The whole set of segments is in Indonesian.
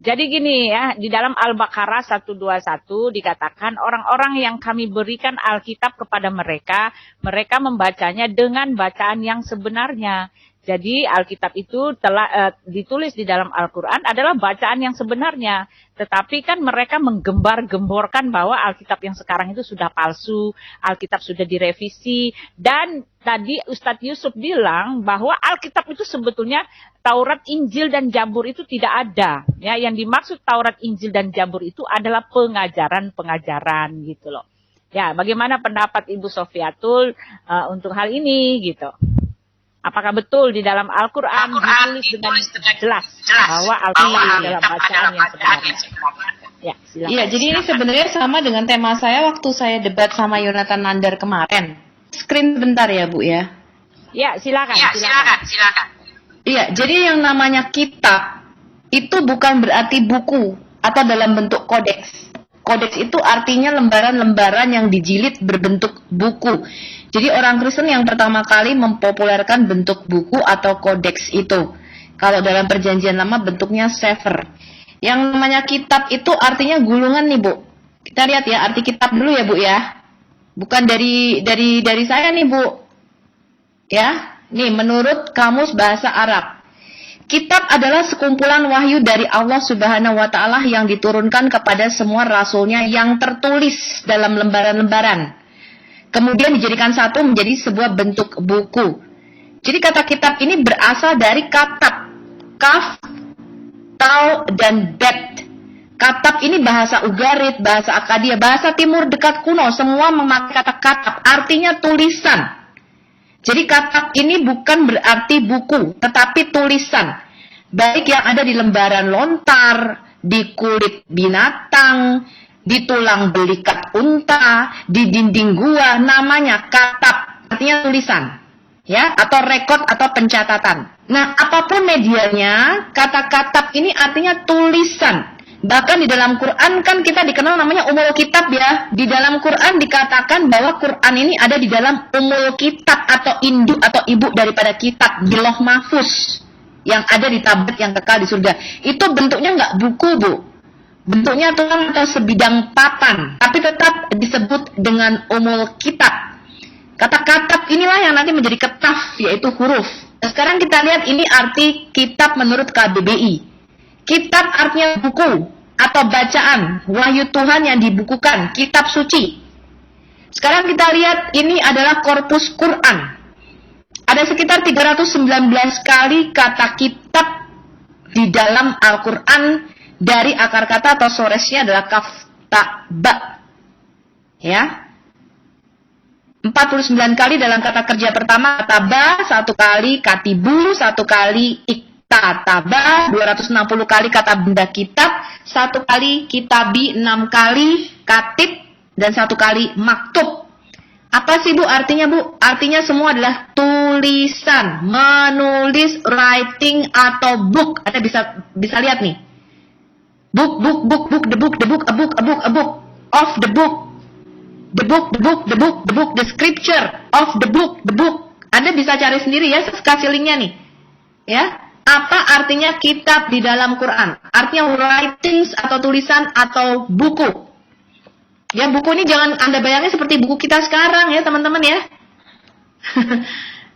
Jadi gini ya, di dalam Al-Baqarah 121 dikatakan orang-orang yang kami berikan Alkitab kepada mereka, mereka membacanya dengan bacaan yang sebenarnya. Jadi Alkitab itu telah ditulis di dalam Al-Quran adalah bacaan yang sebenarnya. Tetapi kan mereka menggembar-gemborkan bahwa Alkitab yang sekarang itu sudah palsu, Alkitab sudah direvisi. Dan tadi Ustadz Yusuf bilang bahwa Alkitab itu sebetulnya Taurat, Injil, dan Zabur itu tidak ada. Ya, yang dimaksud Taurat, Injil, dan Zabur itu adalah pengajaran-pengajaran gitu loh. Ya, bagaimana pendapat Ibu Sofiatul untuk hal ini gitu? Apakah betul di dalam Al-Quran ditulis dengan jelas bahwa Alkitab adalah bacaan yang sebenarnya? Ya, silakan. Iya, jadi ini sebenarnya sama dengan tema saya waktu saya debat sama Yonatan Nandar kemarin. Screen bentar ya, Bu ya. Ya, silakan. Iya, jadi yang namanya kitab itu bukan berarti buku atau dalam bentuk kodeks. Kodeks itu artinya lembaran-lembaran yang dijilid berbentuk buku. Jadi orang Kristen yang pertama kali mempopulerkan bentuk buku atau kodeks itu. Kalau dalam perjanjian lama bentuknya sefer. Yang namanya kitab itu artinya gulungan nih, Bu. Kita lihat ya arti kitab dulu ya, Bu ya. Bukan dari saya nih, Bu. Ya, nih menurut Kamus Bahasa Arab. Kitab adalah sekumpulan wahyu dari Allah Subhanahu wa Ta'ala yang diturunkan kepada semua rasulnya yang tertulis dalam lembaran-lembaran. Kemudian dijadikan satu menjadi sebuah bentuk buku. Jadi kata kitab ini berasal dari katab, kaf, tau, dan bet. Katab ini bahasa Ugarit, bahasa Akadia, bahasa Timur dekat kuno, semua memakai kata katab, artinya tulisan. Jadi katab ini bukan berarti buku, tetapi tulisan. Baik yang ada di lembaran lontar, di kulit binatang, di tulang belikat unta, di dinding gua, namanya katab, artinya tulisan. Ya, atau rekod atau pencatatan. Nah, apapun medianya, kata katab ini artinya tulisan. Bahkan di dalam Quran kan kita dikenal namanya Ummul Kitab ya. Di dalam Quran dikatakan bahwa Quran ini ada di dalam Ummul Kitab atau induk atau ibu daripada kitab di Lauh Mahfuz yang ada di tablet yang kekal di surga. Itu bentuknya nggak buku, Bu. Bentuknya tulang atau sebidang papan, tapi tetap disebut dengan Ummul Kitab. Kata katab inilah yang nanti menjadi ketaf, yaitu huruf. Nah, sekarang kita lihat ini arti kitab menurut KBBI. Kitab artinya buku atau bacaan, wahyu Tuhan yang dibukukan, kitab suci. Sekarang kita lihat ini adalah korpus Quran. Ada sekitar 319 kali kata kitab di dalam Al-Quran dari akar kata atau soresnya adalah kaf, ta, ba. Ya. 49 kali dalam kata kerja pertama kata ba, 1 kali katibu, 1 kali iktataba, 260 kali kata benda kitab, 1 kali kitabi, 6 kali katib, dan 1 kali maktub. Apa sih, Bu, artinya, Bu? Artinya semua adalah tulisan, menulis, writing, atau book. Anda bisa lihat nih. Book, the book, a book, of the book. The book, the scripture of the book. Anda bisa cari sendiri ya, saya kasih linknya nih. Ya, apa artinya kitab di dalam Quran? Artinya writings atau tulisan atau buku. Ya, buku ini jangan Anda bayangin seperti buku kita sekarang ya, teman-teman ya.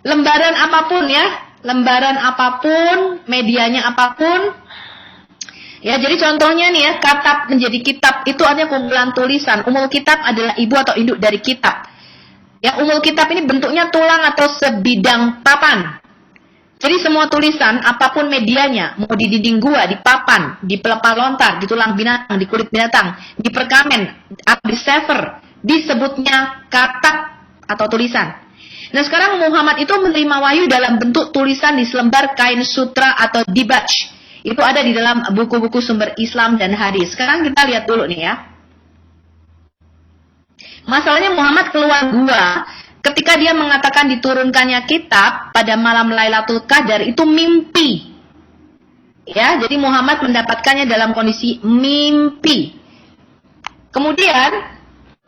Lembaran apapun ya, lembaran apapun, medianya apapun. Ya, jadi contohnya nih ya, katab menjadi kitab itu artinya kumpulan tulisan. Ummul Kitab adalah ibu atau induk dari kitab. Ya, Ummul Kitab ini bentuknya tulang atau sebidang papan. Jadi semua tulisan, apapun medianya, mau di dinding gua, di papan, di pelepah lontar, di tulang binatang, di kulit binatang, di perkamen, atau di sefer, disebutnya katab atau tulisan. Nah, sekarang Muhammad itu menerima wahyu dalam bentuk tulisan di selembar kain sutra atau dibaj. Itu ada di dalam buku-buku sumber Islam dan hadis. Sekarang kita lihat dulu nih ya. Masalahnya Muhammad keluar gua ketika dia mengatakan diturunkannya kitab pada malam Lailatul Qadar itu mimpi. Ya, jadi Muhammad mendapatkannya dalam kondisi mimpi. Kemudian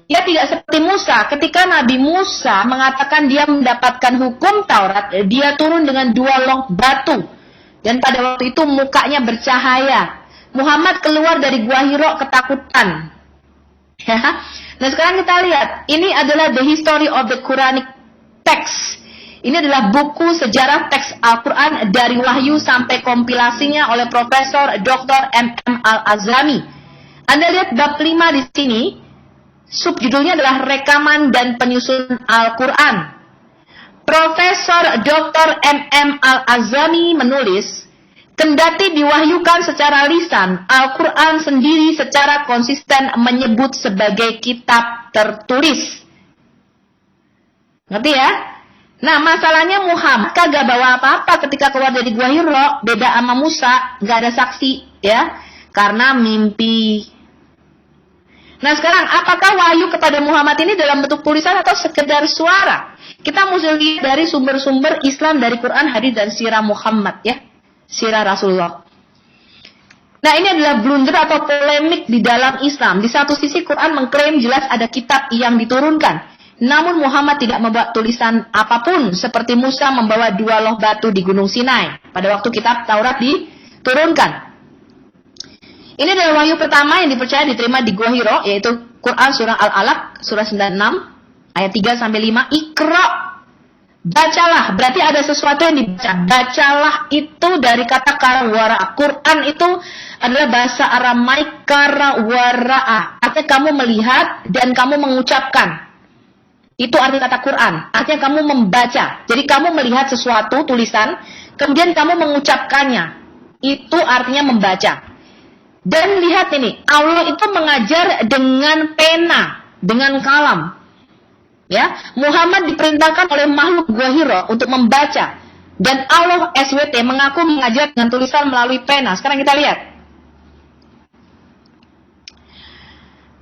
dia tidak seperti Musa. Ketika Nabi Musa mengatakan dia mendapatkan hukum Taurat, dia turun dengan 2 long batu. Dan pada waktu itu mukanya bercahaya. Muhammad keluar dari Gua Hira ketakutan. Ya. Nah sekarang kita lihat, ini adalah the history of the Quranic text. Ini adalah buku sejarah teks Al-Quran dari wahyu sampai kompilasinya oleh Profesor Dr. M.M. Al-Azrami. Anda lihat bab 5 di sini, subjudulnya adalah Rekaman dan Penyusunan Al-Quran. Profesor Dr. M.M. Al-Azrami menulis, kendati diwahyukan secara lisan, Al-Quran sendiri secara konsisten menyebut sebagai kitab tertulis. Ngerti ya? Nah, masalahnya Muhammad kagak bawa apa-apa ketika keluar dari Gua Hira, beda sama Musa, nggak ada saksi, ya, karena mimpi. Nah, sekarang apakah wahyu kepada Muhammad ini dalam bentuk tulisan atau sekedar suara? Kita mesti lihat dari sumber-sumber Islam dari Quran, hadis dan sirah Muhammad, ya, sirah Rasulullah. Nah, ini adalah blunder atau polemik di dalam Islam. Di satu sisi Quran mengklaim jelas ada kitab yang diturunkan. Namun Muhammad tidak membawa tulisan apapun seperti Musa membawa 2 loh batu di Gunung Sinai pada waktu kitab Taurat diturunkan. Ini adalah wahyu pertama yang dipercaya diterima di Gua Hira, yaitu Quran surah Al-Alaq surah 96 ayat 3 sampai 5. Iqra, bacalah, berarti ada sesuatu yang dibaca. Bacalah itu dari kata karawara. Quran itu adalah bahasa Aramaik karawara'a. Artinya kamu melihat dan kamu mengucapkan. Itu arti kata Quran. Artinya kamu membaca. Jadi kamu melihat sesuatu tulisan, kemudian kamu mengucapkannya. Itu artinya membaca. Dan lihat ini, Allah itu mengajar dengan pena, dengan kalam. Ya, Muhammad diperintahkan oleh makhluk Gua Hira untuk membaca. Dan Allah SWT mengaku mengajar dengan tulisan melalui pena. Sekarang kita lihat.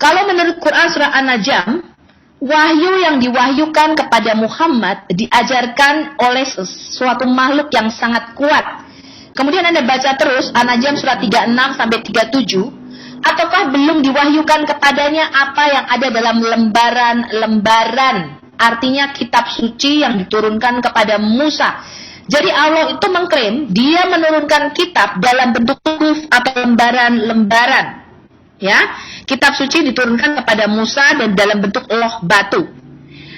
Kalau menurut Quran surah An-Najm, wahyu yang diwahyukan kepada Muhammad diajarkan oleh suatu makhluk yang sangat kuat. Kemudian Anda baca terus An-Najm surah 36 sampai 37. Ataukah belum diwahyukan kepadanya apa yang ada dalam lembaran-lembaran? Artinya kitab suci yang diturunkan kepada Musa. Jadi Allah itu mengklaim dia menurunkan kitab dalam bentuk huruf atau lembaran-lembaran. Ya, kitab suci diturunkan kepada Musa dan dalam bentuk loh batu.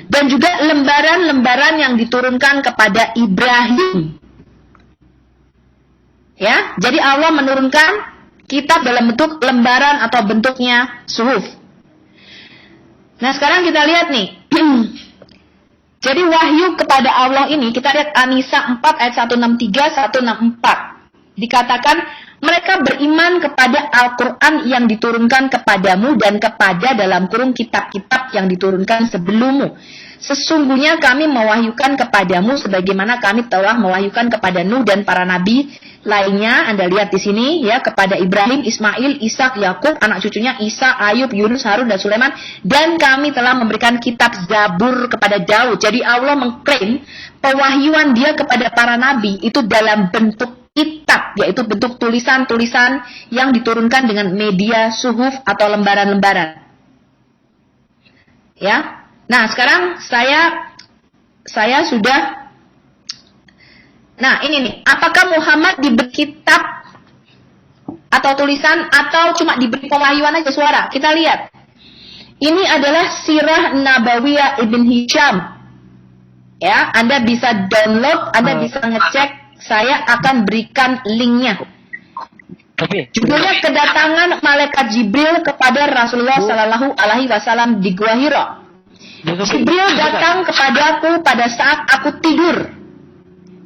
Dan juga lembaran-lembaran yang diturunkan kepada Ibrahim. Ya, jadi Allah menurunkan kitab dalam bentuk lembaran atau bentuknya suhuf. Nah, sekarang kita lihat nih. Jadi wahyu kepada Allah ini, kita lihat An-Nisa 4 ayat 163 164. Dikatakan mereka beriman kepada Al-Quran yang diturunkan kepadamu dan kepada dalam kurung kitab-kitab yang diturunkan sebelummu. Sesungguhnya kami mewahyukan kepadamu sebagaimana kami telah mewahyukan kepada Nuh dan para nabi lainnya. Anda lihat di sini ya, kepada Ibrahim, Ismail, Ishak, Yakub, anak cucunya Isa, Ayub, Yunus, Harun dan Sulaiman. Dan kami telah memberikan kitab Zabur kepada Daud. Jadi Allah mengklaim pewahyuan dia kepada para nabi itu dalam bentuk kitab, yaitu bentuk tulisan-tulisan yang diturunkan dengan media suhuf atau lembaran-lembaran. Ya. Nah, sekarang saya sudah. Nah, ini nih, apakah Muhammad diberi kitab atau tulisan atau cuma diberi pewahyuan aja suara? Kita lihat. Ini adalah Sirah Nabawiyah Ibn Hisham. Ya, Anda bisa download, Anda bisa ngecek. Saya akan berikan linknya. Judulnya kedatangan malaikat Jibril kepada Rasulullah Sallallahu Alaihi Wasallam di Gua Hira. Jibril datang kepadaku pada saat aku tidur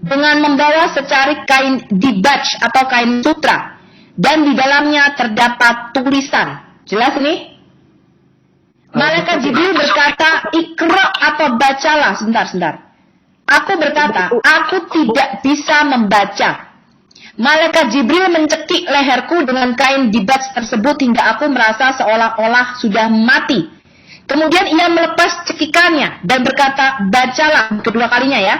dengan membawa secarik kain dibaj atau kain sutra dan di dalamnya terdapat tulisan. Jelas ini? Malaikat Jibril berkata, "Iqra" atau bacalah. Sebentar. Aku berkata, aku tidak bisa membaca. Malaikat Jibril mencekik leherku dengan kain dibaj tersebut hingga aku merasa seolah-olah sudah mati. Kemudian ia melepas cekikannya dan berkata, bacalah, kedua kalinya ya.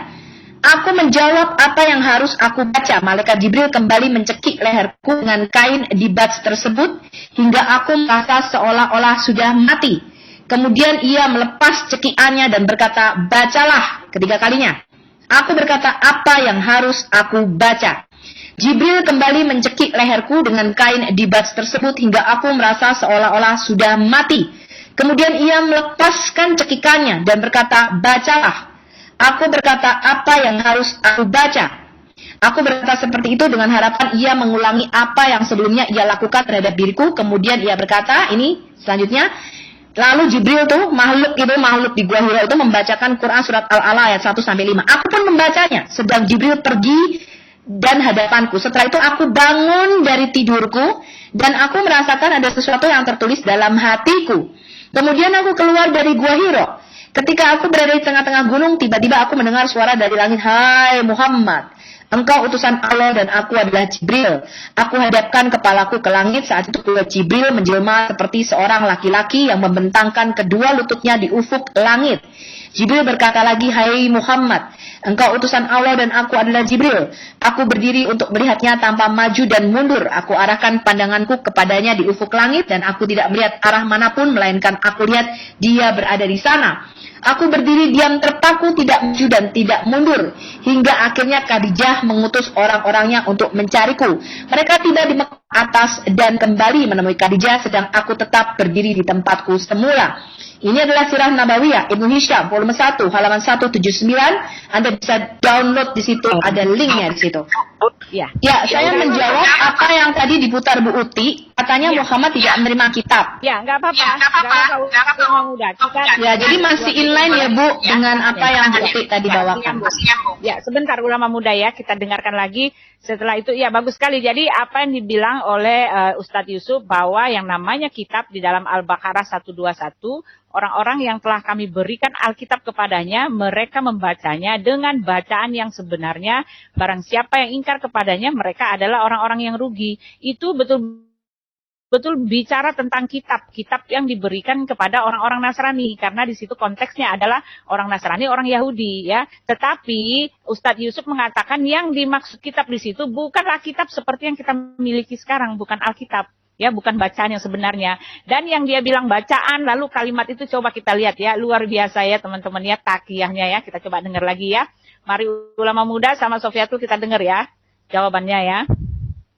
Aku menjawab apa yang harus aku baca. Malaikat Jibril kembali mencekik leherku dengan kain dibaj tersebut hingga aku merasa seolah-olah sudah mati. Kemudian ia melepas cekikannya dan berkata, bacalah, ketiga kalinya. Aku berkata, apa yang harus aku baca? Jibril kembali mencekik leherku dengan kain dibaj tersebut hingga aku merasa seolah-olah sudah mati. Kemudian ia melepaskan cekikannya dan berkata, bacalah. Aku berkata, apa yang harus aku baca? Aku berkata seperti itu dengan harapan ia mengulangi apa yang sebelumnya ia lakukan terhadap diriku. Kemudian ia berkata, ini selanjutnya, lalu Jibril tuh makhluk di Gua Hira itu membacakan Quran surat Al-A'la ayat 1-5. Aku pun membacanya sedang Jibril pergi dan hadapanku. Setelah itu aku bangun dari tidurku dan aku merasakan ada sesuatu yang tertulis dalam hatiku. Kemudian aku keluar dari Gua Hira. Ketika aku berada di tengah-tengah gunung, tiba-tiba aku mendengar suara dari langit, "Hai Muhammad, engkau utusan Allah dan aku adalah Jibril." Aku hadapkan kepalaku ke langit. Saat itu Jibril menjelma seperti seorang laki-laki yang membentangkan kedua lututnya di ufuk langit. Jibril berkata lagi, "Hai Muhammad, engkau utusan Allah dan aku adalah Jibril." Aku berdiri untuk melihatnya tanpa maju dan mundur. Aku arahkan pandanganku kepadanya di ufuk langit dan aku tidak melihat arah manapun melainkan aku lihat dia berada di sana. Aku berdiri diam terpaku, tidak maju dan tidak mundur. Hingga akhirnya Khadijah mengutus orang-orangnya untuk mencariku. Mereka tiba di Mekah atas dan kembali menemui Khadijah, sedang aku tetap berdiri di tempatku semula. Ini adalah Sirah Nabawiyah Ibnu Hisham volume 1 halaman 179. Anda bisa download di situ, ada linknya di situ. Ya. Ya, saya menjawab apa yang tadi diputar Bu Uti. Katanya Muhammad tidak menerima kitab. Ya, nggak apa-apa. Nggak apa-apa. Muda. Ya, jadi masih inline ya Bu dengan apa yang Bu Uti tadi bawakan. Ya, sebentar ulama muda ya, kita dengarkan lagi. Setelah itu, ya bagus sekali. Jadi apa yang dibilang oleh Ustadz Yusuf bahwa yang namanya kitab di dalam Al-Baqarah 121, orang-orang yang telah kami berikan Alkitab kepadanya, mereka membacanya dengan bacaan yang sebenarnya. Barang siapa yang ingkar kepadanya, mereka adalah orang-orang yang rugi. Itu betul bicara tentang kitab yang diberikan kepada orang-orang Nasrani, karena di situ konteksnya adalah orang Nasrani, orang Yahudi ya. Tetapi Ustadz Yusuf mengatakan yang dimaksud kitab di situ bukanlah kitab seperti yang kita miliki sekarang, bukan Alkitab ya, bukan bacaan yang sebenarnya. Dan yang dia bilang bacaan, lalu kalimat itu coba kita lihat ya, luar biasa ya teman-teman ya, takiyahnya ya. Kita coba dengar lagi ya. Mari ulama muda sama Sofiatul kita dengar ya jawabannya ya.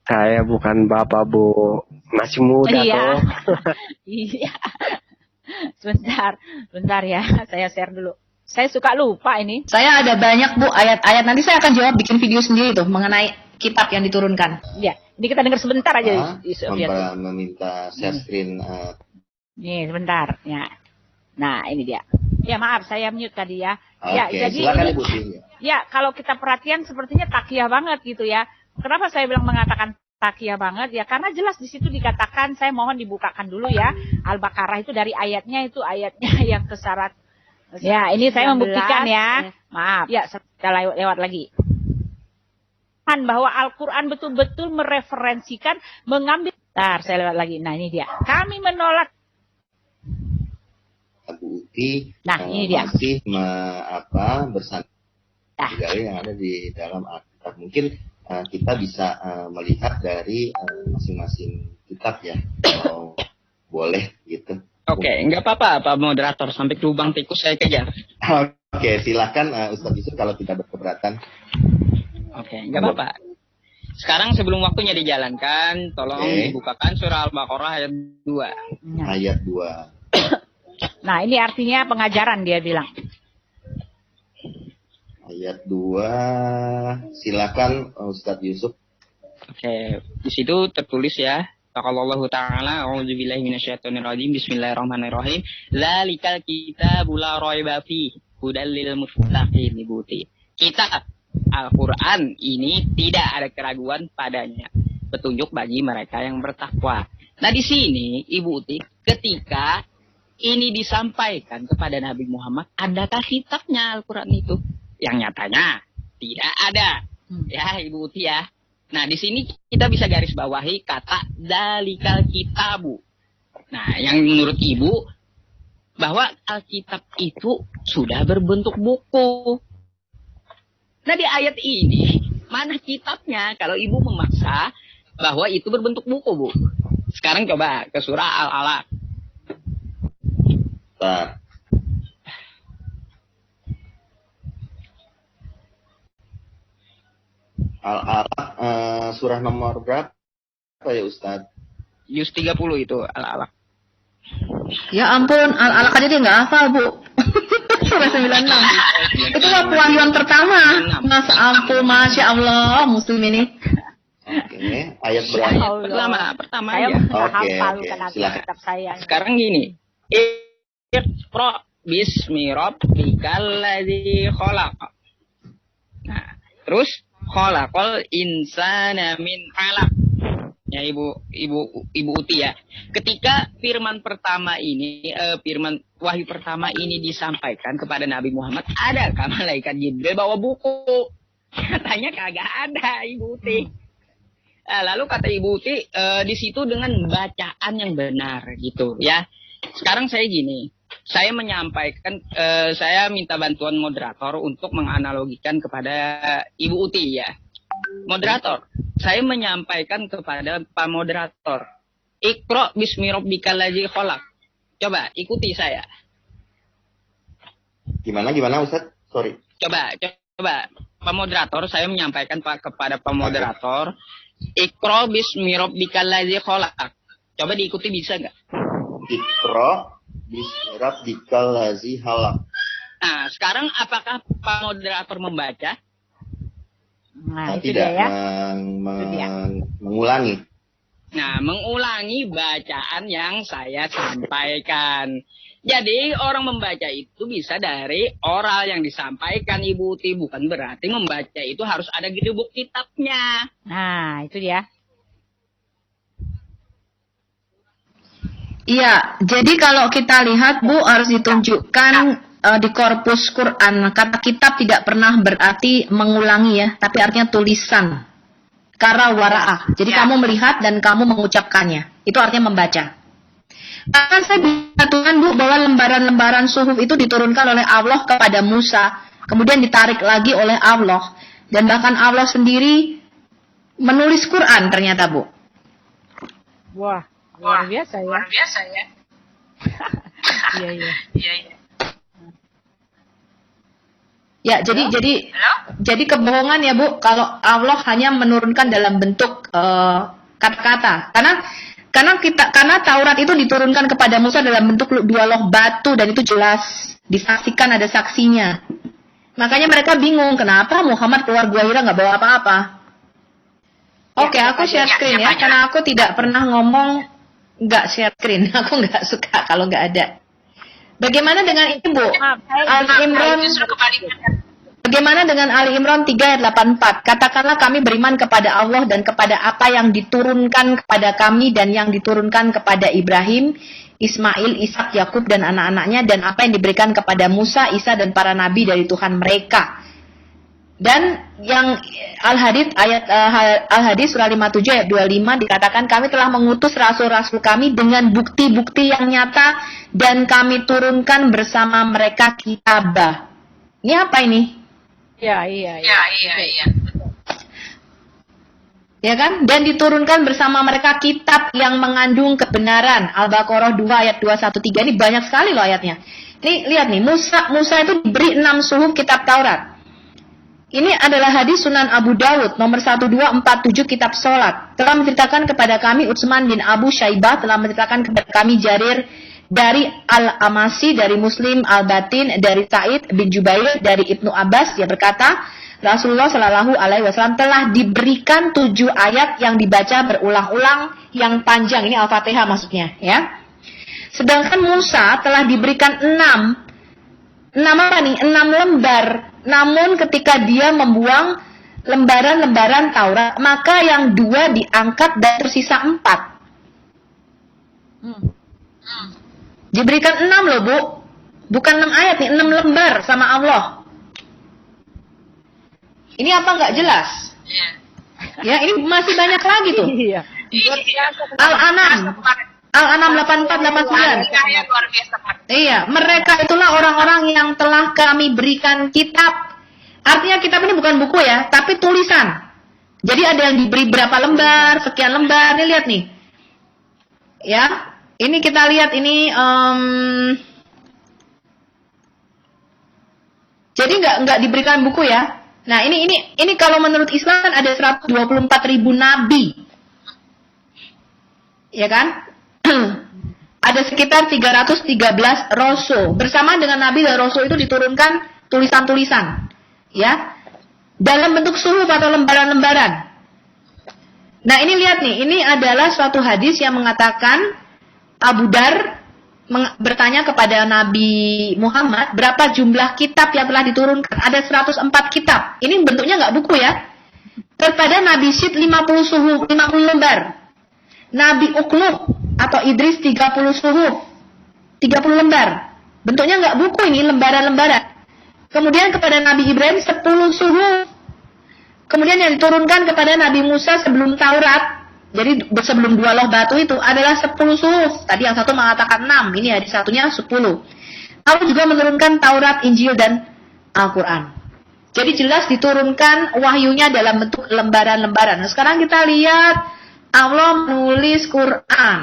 Saya bukan bapak Bu, masih muda iya. toh. Iya. Sebentar ya, saya share dulu. Saya suka lupa ini. Saya ada banyak Bu ayat-ayat, nanti saya akan jawab bikin video sendiri tuh mengenai kitab yang diturunkan. Ya, ini kita dengar sebentar aja. Tanpa meminta share screen. Nih sebentar ya. Nah ini dia. Ya maaf saya mute tadi ya. Ya Oke, jadi silakan ini, Ibu. ya kalau kita perhatian sepertinya takiyah banget gitu ya. Kenapa saya bilang mengatakan takiyah banget ya? Karena jelas di situ dikatakan, saya mohon dibukakan dulu ya. Al-Baqarah itu dari ayatnya yang ke-100. Ya, ini saya membuktikan ya. Maaf. Ya, kita lewat lagi. Bahwa Al-Quran betul-betul mereferensikan, mengambil. Saya lewat lagi. Nah, ini dia. Kami menolak. Bu Uti Ini dia. masih bersandar yang ada di dalam Alkitab. Mungkin kita bisa melihat dari masing-masing kitab ya, kalau boleh gitu. Oke, nggak apa-apa Pak Moderator, sampai ke lubang tikus saya kejar. Oke, silakan Ustadz Yusuf kalau tidak berkeberatan. Oke, nggak apa-apa. Sekarang sebelum waktunya dijalankan, tolong dibukakan surah Al-Baqarah ayat 2. Ayat 2. Nah, ini artinya pengajaran dia bilang. Ayat 2, silakan Ustadz Yusuf. Oke, di situ tertulis ya. Qaulallahu ta'ala, a'udzubillahi minasyaitonirrajim, bismillahirrahmanirrahim. Dzalikal kitabul la raiba fihi, hudal lil muttaqin. Kitab Al-Qur'an ini tidak ada keraguan padanya, petunjuk bagi mereka yang bertakwa. Nah, di sini Ibu Uti, ketika ini disampaikan kepada Nabi Muhammad, adakah kitabnya Al-Qur'an itu? Yang nyatanya tidak ada. Ya, Ibu Uti ya. Nah, di sini kita bisa garis bawahi kata dalikal kitabu. Nah, yang menurut Ibu bahwa Alkitab itu sudah berbentuk buku. Nah, di ayat ini mana kitabnya kalau Ibu memaksa bahwa itu berbentuk buku, Bu? Sekarang coba ke surah Al-Alaq. Al-Alaq surah nomor berapa ya Ustadz? Juz 30 itu Al-Alaq. Ya ampun, Al-Alaq aja dia nggak hafal, Bu. Surah 96. Itu mah pewahyuan pertama. Mas ampun, Masya Allah, muslim ini. Oke, ayat berapa? Pertama Saya aja. nggak Oke, hafal oke, karena silakan. kitab saya. Sekarang gini. Iqra bismi rabbikal ladzi khalaq. Nah, terus khalaqal insana min 'alaq. Ya Ibu Uti ya. Ketika firman pertama ini firman wahyu pertama ini disampaikan kepada Nabi Muhammad, adakah malaikat Jibril bawa buku? Katanya kagak ada, Ibu Uti. Lalu kata Ibu Uti di situ dengan bacaan yang benar gitu ya. Sekarang saya gini, saya menyampaikan, saya minta bantuan moderator untuk menganalogikan kepada Ibu Uti ya. Moderator, saya menyampaikan kepada Pak Moderator, Iqra bismi rabbikal ladzi khalaq. Coba ikuti saya. Gimana Ustadz? Sorry. Coba Pak Moderator, saya menyampaikan kepada Pak Moderator, Iqra bismi rabbikal ladzi khalaq. Coba diikuti bisa nggak? Iqra bismi rabbikal ladzi khalaq. Nah, sekarang apakah Pak Moderator membaca? Nah, itu Tidak, dia ya. mengulangi. Nah, mengulangi bacaan yang saya sampaikan. Jadi, orang membaca itu bisa dari oral yang disampaikan Ibu Uti. Bukan berarti membaca itu harus ada gedebuk kitabnya. Nah, itu dia. Iya, jadi kalau kita lihat Bu harus ditunjukkan di korpus Quran, kata kitab tidak pernah berarti mengulangi ya, tapi artinya tulisan. Kara wara'ah. Jadi kamu melihat dan kamu mengucapkannya. Itu artinya membaca. Bahkan saya bisa Tuhan Bu bahwa lembaran-lembaran suhuf itu diturunkan oleh Allah kepada Musa, kemudian ditarik lagi oleh Allah, dan bahkan Allah sendiri menulis Quran ternyata Bu. Wah, luar biasa ya. Iya, iya. Ya, jadi kebohongan ya Bu, kalau Allah hanya menurunkan dalam bentuk kata-kata. Karena Taurat itu diturunkan kepada Musa dalam bentuk 2 loh batu dan itu jelas disaksikan ada saksinya. Makanya mereka bingung kenapa Muhammad keluar Gua Hira nggak bawa apa-apa. Oke, aku share screen ya, karena aku tidak pernah ngomong nggak share screen. Aku nggak suka kalau nggak ada. Bagaimana dengan ini Bu? Ali Imran. Bagaimana dengan Ali Imran 3 ayat 84? Katakanlah kami beriman kepada Allah dan kepada apa yang diturunkan kepada kami dan yang diturunkan kepada Ibrahim, Ismail, Ishak, Yakub dan anak-anaknya dan apa yang diberikan kepada Musa, Isa dan para nabi dari Tuhan mereka. Dan yang Al-Hadis surah 57 ayat 25 dikatakan kami telah mengutus rasul-rasul kami dengan bukti-bukti yang nyata dan kami turunkan bersama mereka kitabah. Ini apa ini? Iya. Ya kan? Dan diturunkan bersama mereka kitab yang mengandung kebenaran. Al-Baqarah 2 ayat 213 ini banyak sekali loh ayatnya. Ini lihat nih, Musa itu diberi 6 suhuf kitab Taurat. Ini adalah hadis Sunan Abu Dawud nomor 1247 kitab sholat. Telah menceritakan kepada kami Utsman bin Abu Syaibah, telah menceritakan kepada kami Jarir dari Al-Amasi, dari Muslim Al-Batin, dari Sa'id bin Jubair, dari Ibnu Abbas, dia berkata, Rasulullah Shallallahu Alaihi Wasallam telah diberikan 7 ayat yang dibaca berulang-ulang yang panjang. Ini Al-Fatihah maksudnya, ya. Sedangkan Musa telah diberikan 6 lembar. Namun ketika dia membuang lembaran-lembaran Taurat, maka yang 2 diangkat dan tersisa 4. Diberikan 6 loh Bu. Bukan 6 ayat nih, 6 lembar sama Allah. Ini apa nggak jelas? Ya, ini masih banyak lagi tuh. Iya. Al-An'am 8489. Iya, mereka itulah orang-orang yang telah kami berikan kitab. Artinya kitab ini bukan buku ya, tapi tulisan. Jadi ada yang diberi berapa lembar, sekian lembar. Nih lihat nih. Ya, ini kita lihat ini. Jadi nggak diberikan buku ya. Nah, ini kalau menurut Islam kan ada 124.000 nabi. Ya kan? Ada sekitar 313 rasul. Bersamaan dengan nabi dan rasul itu diturunkan tulisan-tulisan. Ya. Dalam bentuk suhuf atau lembaran-lembaran. Nah, ini lihat nih, ini adalah suatu hadis yang mengatakan Abu Dar bertanya kepada Nabi Muhammad, berapa jumlah kitab yang telah diturunkan? Ada 104 kitab. Ini bentuknya nggak buku ya. Kepada Nabi Syed 50 suhuf, 50 lembar. Nabi Uqlub atau Idris 30 suhuf, 30 lembar. Bentuknya nggak buku ini, lembaran-lembaran. Kemudian kepada Nabi Ibrahim 10 suhuf. Kemudian yang diturunkan kepada Nabi Musa sebelum Taurat, jadi sebelum 2 loh batu itu adalah 10 suhuf. Tadi yang satu mengatakan 6, ini hadis satunya 10. Allah juga menurunkan Taurat, Injil, dan Al-Quran. Jadi jelas diturunkan wahyunya dalam bentuk lembaran-lembaran. Nah, sekarang kita lihat Allah menulis Quran.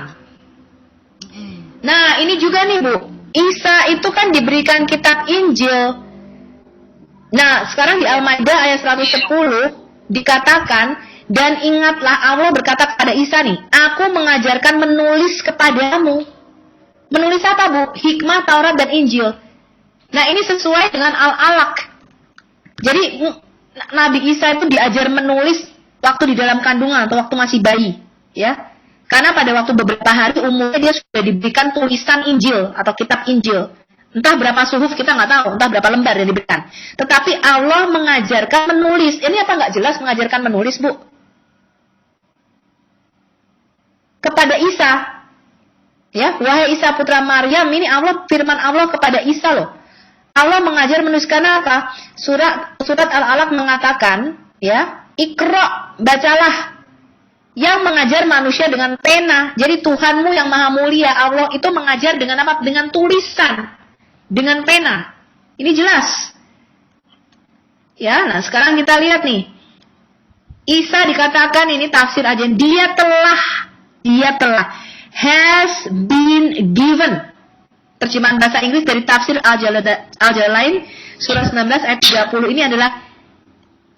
Nah, ini juga nih Bu, Isa itu kan diberikan kitab Injil. Nah, sekarang di Al-Maidah ayat 110 dikatakan, dan ingatlah Allah berkata kepada Isa nih, aku mengajarkan menulis kepadamu. Menulis apa Bu? Hikmah, Taurat, dan Injil. Nah, ini sesuai dengan Al-Alaq. Jadi Nabi Isa itu diajar menulis waktu di dalam kandungan atau waktu masih bayi, ya. Karena pada waktu beberapa hari umurnya dia sudah diberikan tulisan Injil atau kitab Injil. Entah berapa suhuf kita nggak tahu, entah berapa lembar yang diberikan. Tetapi Allah mengajarkan menulis. Ini apa nggak jelas mengajarkan menulis, Bu? Kepada Isa, ya, wahai Isa putra Maryam, ini Allah, firman Allah kepada Isa loh. Allah mengajar menulis karena apa? Surat Al-Alaq mengatakan, ya, Iqra, bacalah. Yang mengajar manusia dengan pena. Jadi Tuhanmu yang maha mulia, Allah itu mengajar dengan apa? Dengan tulisan. Dengan pena. Ini jelas. Ya, nah sekarang kita lihat nih. Isa dikatakan ini tafsir aja. Dia telah has been given. Terjemahan bahasa Inggris dari tafsir Al-Jalalain surah 19 ayat 30 ini adalah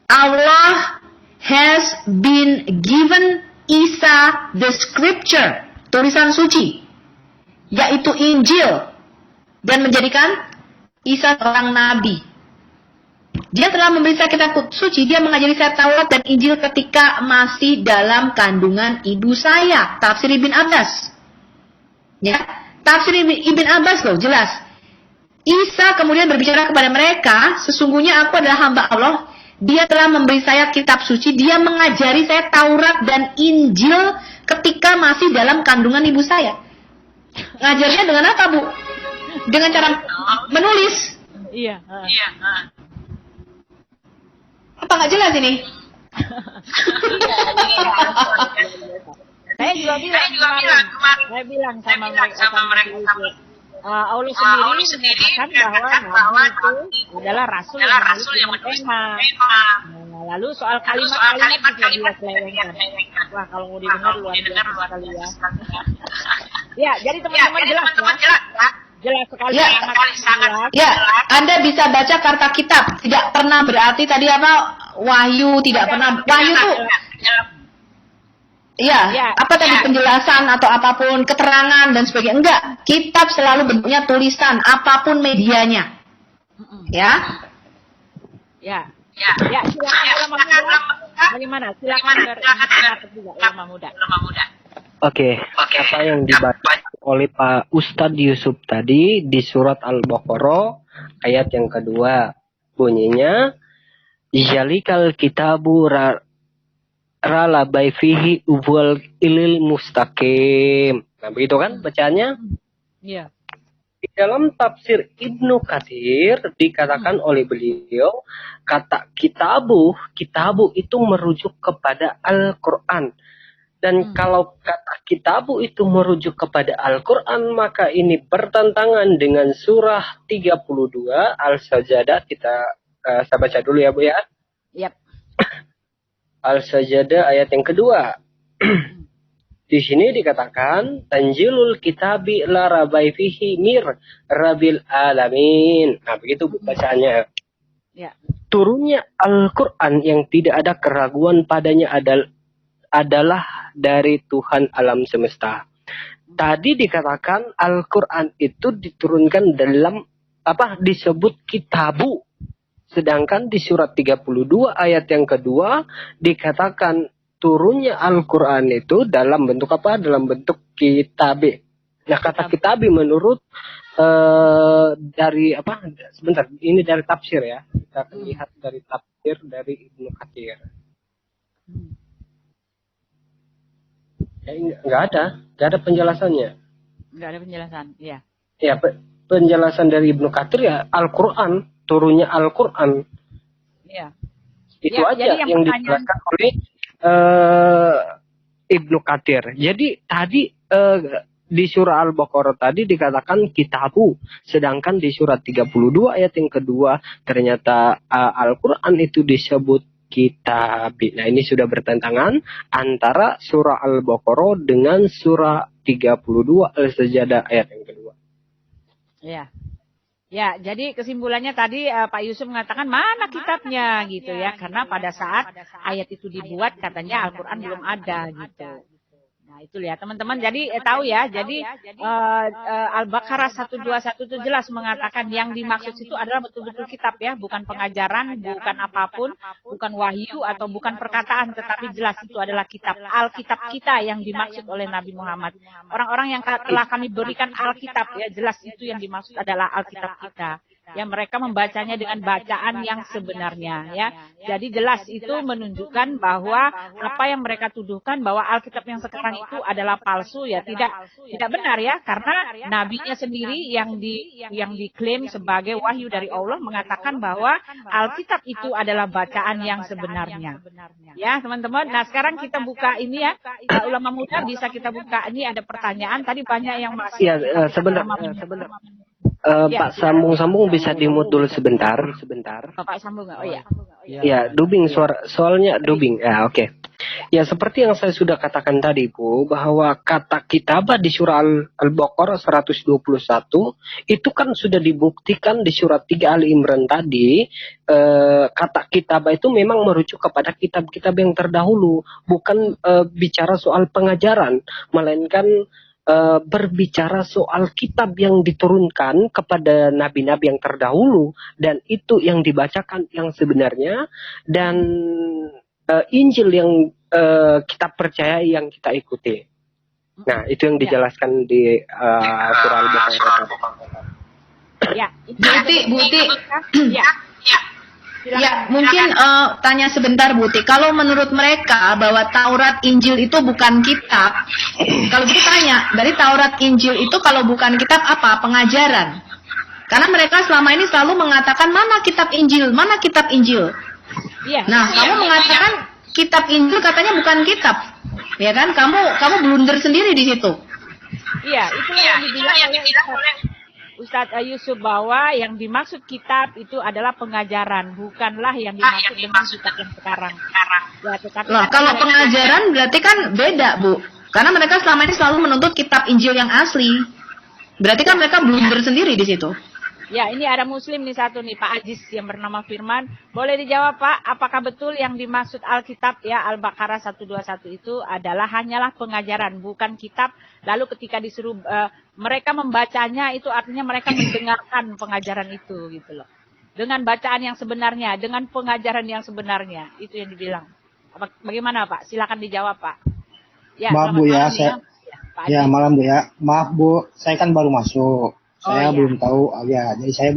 Allah has been given Isa the scripture, tulisan suci, yaitu Injil, dan menjadikan Isa seorang nabi. Dia telah memberi saya kitab suci, dia mengajari saya Taurat dan Injil ketika masih dalam kandungan ibu saya. Tafsir Ibn Abbas. Ya, tafsir Ibn Abbas loh, jelas. Isa kemudian berbicara kepada mereka, sesungguhnya aku adalah hamba Allah. Dia telah memberi saya kitab suci, dia mengajari saya Taurat dan Injil ketika masih dalam kandungan ibu saya. Ngajarnya dengan apa, Bu? Dengan cara menulis. Iya. Apa nggak jelas ini? Saya juga bilang kemarin. Saya bilang sama mereka. Allah sendiri mengatakan bahwa Nabi itu adalah Rasul yang menulis dengan pena. Nah, lalu soal kalimat-kalimat juga dia selewengkan. Wah, kalau mau didengar luar biasa sekali ya. Ya, jadi teman-teman jelas ya. Jelas sekali, ya, sangat jelas. Ya, Anda bisa baca karta kitab. Tidak pernah berarti tadi apa? Wahyu, tidak pernah. Wahyu tuh ya, apa tadi penjelasan atau apapun, keterangan dan sebagainya. Enggak, kitab selalu bentuknya tulisan, apapun medianya. Ya. Silakan bagaimana? Silakan juga ulama muda. Oke, apa yang dibaca oleh Pak Ustadz Yusuf tadi di surat Al-Baqarah ayat yang kedua bunyinya Zalikal kitabu ralabai fihi ubwal ilil mustaqim. Nah, begitu kan bacaannya? Iya. Di dalam tafsir Ibnu Katsir dikatakan oleh beliau, kata kitabu itu merujuk kepada Al-Quran. Dan kalau kata kitabu itu merujuk kepada Al-Quran, maka ini bertentangan dengan surah 32 Al-Sajdah. Saya baca dulu ya, Bu ya. Yap. Al-Sajdah ayat yang kedua. Di sini dikatakan tanjilul kitabi la rabai fihi mir rabil alamin. Nah, begitu bacaannya. Ya. Turunnya Al-Quran yang tidak ada keraguan padanya adalah dari Tuhan alam semesta. Tadi dikatakan Al-Quran itu diturunkan dalam disebut kitabu. Sedangkan di surat 32 ayat yang kedua dikatakan turunnya Al-Quran itu dalam bentuk apa? Dalam bentuk kitabe. Nah, kata kitabe menurut dari apa? Sebentar, ini dari tafsir ya. Kita akan lihat dari tafsir dari Ibnu Katsir. Nggak ada penjelasannya. Nggak ada penjelasan, ya. Ya, penjelasan dari Ibnu Katsir ya Al-Quran, turunnya Al-Quran. Iya. Itu Ya, aja jadi yang pertanyaan- dijelaskan oleh Ibnu Katsir. Jadi tadi di surah Al-Baqarah tadi dikatakan kitabu, sedangkan di surat 32 ayat yang kedua ternyata Al-Quran itu disebut kitab. Nah, ini sudah bertentangan antara surah Al-Baqarah dengan surah 32 Al-Sajdah ayat yang kedua. Ya. Ya, jadi kesimpulannya tadi Pak Yusuf mengatakan mana kitabnya gitu ya, karena pada saat ayat itu dibuat katanya Al-Quran belum ada gitu. Nah, itu ya teman-teman. Jadi tahu ya, jadi Al-Baqarah 121 itu jelas mengatakan yang dimaksud itu adalah betul-betul kitab ya, bukan pengajaran, bukan apapun, bukan wahyu atau bukan perkataan, tetapi jelas itu adalah kitab. Alkitab kita yang dimaksud oleh Nabi Muhammad. Orang-orang yang telah kami berikan Alkitab ya, jelas itu yang dimaksud adalah Alkitab kita. Ya, mereka membacanya dengan bacaan yang sebenarnya ya. Jadi jelas itu menunjukkan bahwa apa yang mereka tuduhkan bahwa Alkitab yang sekarang itu adalah palsu ya, tidak benar ya, karena nabinya sendiri yang diklaim sebagai wahyu dari Allah mengatakan bahwa Alkitab itu adalah bacaan yang sebenarnya. Ya, teman-teman. Nah, sekarang kita buka ini ya, ulama muda bisa kita buka. Ini ada pertanyaan tadi banyak yang masih Ya, sebentar. Pak sambung bisa di-mute dulu sebentar. Bapak sambung nggak? Oh ya. Ya, dubbing soalnya dubbing. Ya, oke. Ya, seperti yang saya sudah katakan tadi, Bu, bahwa kata kitabah di surah Al-Baqarah 121 itu kan sudah dibuktikan di surat 3 Ali Imran tadi, kata kitabah itu memang merujuk kepada kitab-kitab yang terdahulu, bukan bicara soal pengajaran, melainkan berbicara soal kitab yang diturunkan kepada nabi-nabi yang terdahulu, dan itu yang dibacakan yang sebenarnya, dan Injil yang kita percayai, yang kita ikuti. Nah, itu yang dijelaskan di surah Al-Baqarah. Ya, Buti. Ya. Ya, mungkin tanya sebentar Buti. Kalau menurut mereka bahwa Taurat Injil itu bukan kitab, kalau gitu tanya, dari Taurat Injil itu kalau bukan kitab apa? Pengajaran. Karena mereka selama ini selalu mengatakan mana kitab Injil, mana kitab Injil. Iya. Nah, kamu mengatakan kitab Injil katanya bukan kitab. Ya kan? Kamu blunder sendiri di situ. Iya, itulah yang dibilang oleh Ustadz Yusuf, bahwa yang dimaksud kitab itu adalah pengajaran, bukanlah yang dimaksud dengan kitab yang sekarang. Ya, tetapi Loh, kalau pengajaran berarti kan beda, Bu. Karena mereka selama ini selalu menuntut kitab Injil yang asli. Berarti kan mereka blunder sendiri di situ. Ya, ini ada muslim nih satu nih, Pak Ajis yang bernama Firman. Boleh dijawab, Pak, apakah betul yang dimaksud Alkitab ya Al-Baqarah 121 itu adalah hanyalah pengajaran, bukan kitab. Lalu ketika disuruh mereka membacanya itu artinya mereka mendengarkan pengajaran itu gitu loh. Dengan bacaan yang sebenarnya, dengan pengajaran yang sebenarnya, itu yang dibilang. Bagaimana, Pak? Silakan dijawab, Pak. Ya, Maaf Bu ya, Pak Ajis. malam Bu ya. Maaf Bu, saya kan baru masuk. Saya belum tahu ya, jadi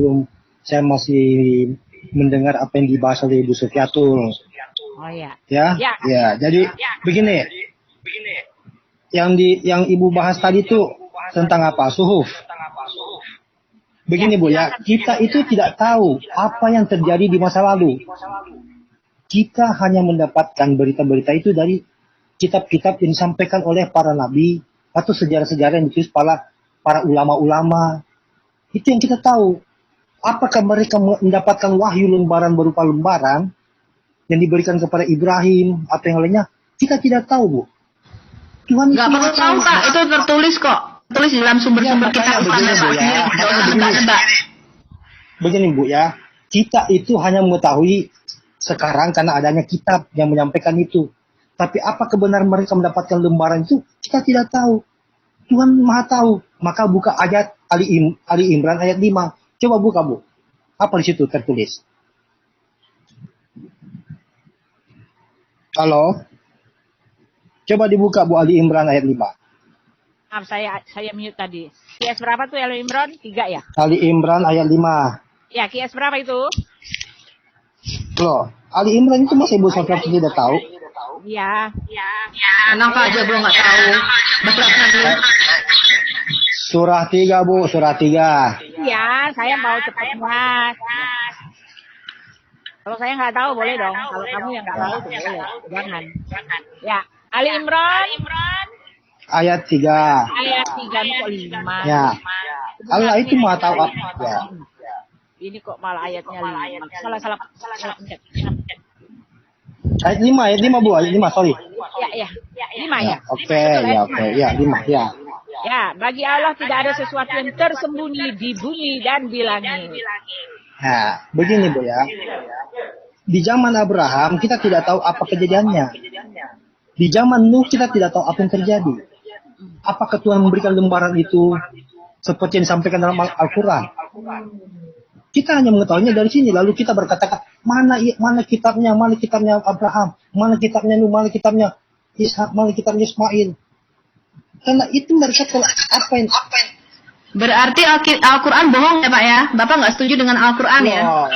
saya masih mendengar apa yang dibahas oleh Ibu Sufiatul. Oh ya. Ya. Jadi begini. Yang Ibu bahas tadi itu tentang apa? Suhuf. Begini Bu ya, kita itu tidak tahu apa yang terjadi di masa lalu. Kita hanya mendapatkan berita-berita itu dari kitab-kitab yang disampaikan oleh para nabi atau sejarah-sejarah yang ditulis para ulama-ulama. Itu yang kita tahu. Apakah mereka mendapatkan wahyu lembaran berupa lembaran yang diberikan kepada Ibrahim atau yang lainnya? Kita tidak tahu, Bu. Tuhan Nggak perlu tahu, Pak. Itu tertulis kok. Tulis di dalam sumber-sumber kita. Begini Bu ya. Begini Bu ya. Kita itu hanya mengetahui sekarang karena adanya kitab yang menyampaikan itu. Tapi apa kebenaran mereka mendapatkan lembaran itu, kita tidak tahu. Tuhan Maha tahu. Maka buka ayat Ali Imran ayat 5. Coba buka, Bu. Apa di situ tertulis? Halo? Coba dibuka, Bu, Ali Imran ayat 5. Maaf, saya mute tadi. QS berapa tuh Ali Imran? 3 ya? Ali Imran ayat 5. Ya, QS berapa itu? Loh, Ali Imran itu masih Ibu Sofia tidak tahu? Iya. Enak aja bro nggak tahu. Beratnya dulu. Surah 3, Bu, surah 3. Iya, saya mau cepatnya. Kalau saya nggak tahu boleh dong. Kalau kamu yang nggak tahu tuh boleh. Jangan. Ya, Ali Imran. Ayat 3. Ayat 3:5. Ya. Allah itu Maha tahu apa. Ya. Ini kok malah ayatnya 5. Salah pencet. Ayat 5, Bu, ayat 5, sorry. Ya. 5 ya. Oke, ya, 5, ya. Ya, bagi Allah tidak ada sesuatu yang tersembunyi di bumi dan di langit. Nah, begini, Bu, ya. Di zaman Abraham, kita tidak tahu apa kejadiannya. Di zaman Nuh, kita tidak tahu apa yang terjadi. Apakah Tuhan memberikan lembaran itu seperti yang disampaikan dalam Al-Quran? Kita hanya mengetahuinya dari sini, lalu kita berkata, mana kitabnya Abraham, mana kitabnya Nuh, mana kitabnya Ishak, mana kitabnya Ismail. Karena itu mereka telah apa yang Berarti Al-Quran bohong ya Pak ya? Bapak nggak setuju dengan Al-Quran ya? Oh,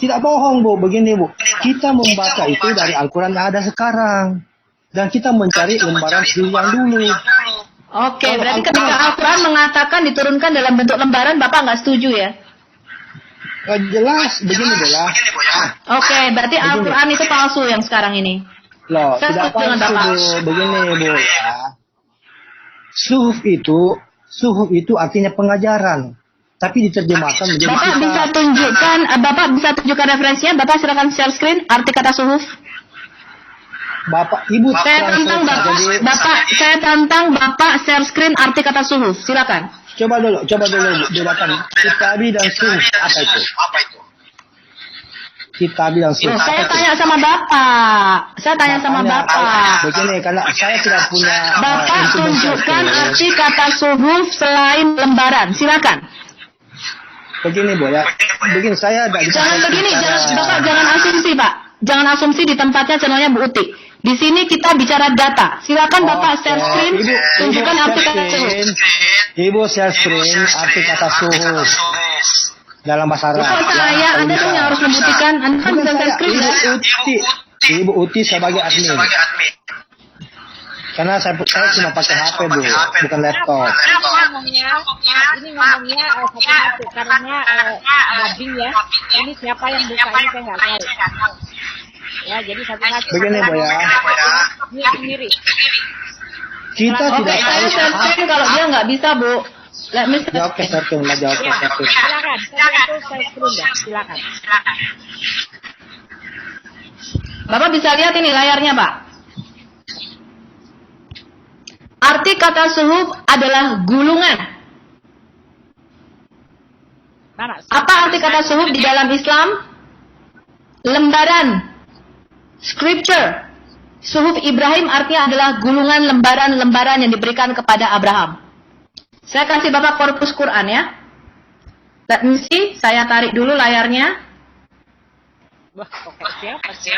tidak bohong, Bu. Begini, Bu. Kita membaca itu dari Al-Quran yang ada sekarang. Dan kita mencari lembaran yang dulu. Oke, berarti ketika Al-Quran mengatakan diturunkan dalam bentuk lembaran, Bapak nggak setuju ya? Jelas, begini, Bu, ya. Oke, berarti Al-Quran itu palsu yang sekarang ini. Loh, Saya tidak setuju dengan palsu, Bapak. Bu. Begini, Bu, ya. Suhuf itu artinya pengajaran. Tapi diterjemahkan menjadi Bapak bisa tunjukkan referensinya. Bapak silakan share screen arti kata suhuf. Ibu Saya tantang Bapak share screen arti kata suhuf. Silakan. Coba dulu, bedakan kitabi dan suhuf. Apa itu? Kitabi dan suhuf. Saya tanya sama Bapak. Begini, karena saya tidak punya. Bapak tunjukkan arti kata suhuf selain lembaran. Silakan. Begini, Bu, ya. Begini, saya tidak bisa. Bapak jangan asumsi, Pak. Jangan asumsi di tempatnya channelnya Bu Uti. Di sini kita bicara data. Silakan Bapak share screen, tunjukkan arti kata suhuf. Ibu share screen arti kata suhuf dalam bahasa Arab. Bukan saya, Anda kan yang harus membuktikan. Anda kan bisa share screen ya? Ibu Uti sebagai admin. Karena saya cuma pakai HP, Bu, bukan laptop. Ini ngomongnya satu karena dubbing ya. Ini siapa yang buka ini saya nggak tahu. Ya, jadi satu-satu. Begini, Bu, ya. Ini sendiri. Kita tidak tahu. Saya share screen kalau dia nggak bisa, Bu. Let me share Jawab ke share Silakan. Silakan. Bapak bisa lihat ini layarnya, Pak. Arti kata suhuf adalah gulungan. Apa arti kata suhuf di dalam Islam? Lembaran. Scripture. Suhuf Ibrahim artinya adalah gulungan lembaran-lembaran yang diberikan kepada Abraham. Saya kasih Bapak korpus Quran ya. Let me see, saya tarik dulu layarnya. Wah, oke, siapa sih?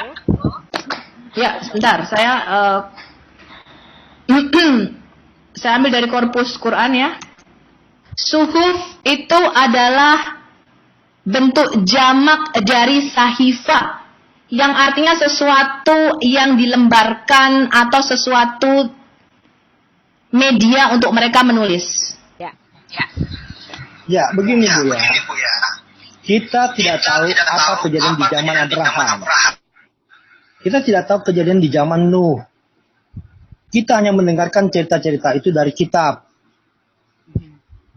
Ya, sebentar. Saya ambil dari korpus Quran ya. Suhuf itu adalah bentuk jamak dari sahifah, yang artinya sesuatu yang dilembarkan atau sesuatu media untuk mereka menulis. Ya, begini, Bu, ya. Kita tidak tahu apa kejadian di zaman Abraham. Kita tidak tahu kejadian di zaman Nuh. Kita hanya mendengarkan cerita-cerita itu dari kitab.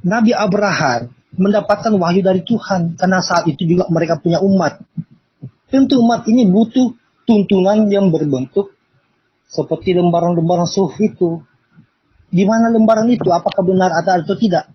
Nabi Abraham mendapatkan wahyu dari Tuhan karena saat itu juga mereka punya umat. Tentu umat ini butuh tuntunan yang berbentuk seperti lembaran-lembaran suhuf itu. Di mana lembaran itu? Apakah benar atau tidak?